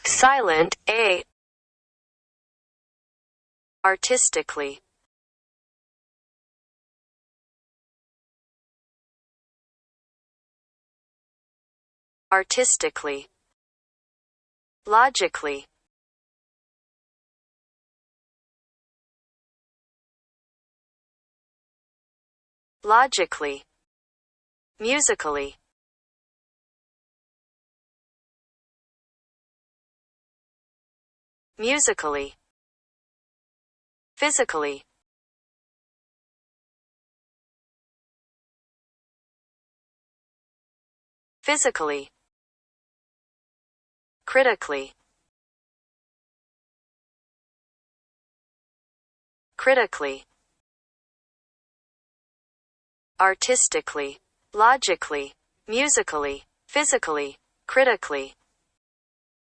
Silent A. Artistically. Artistically. Logically. Logically. Musically. Musically. Physically. Physically. Critically. Critically. Artistically. Logically. Musically. Physically. Critically.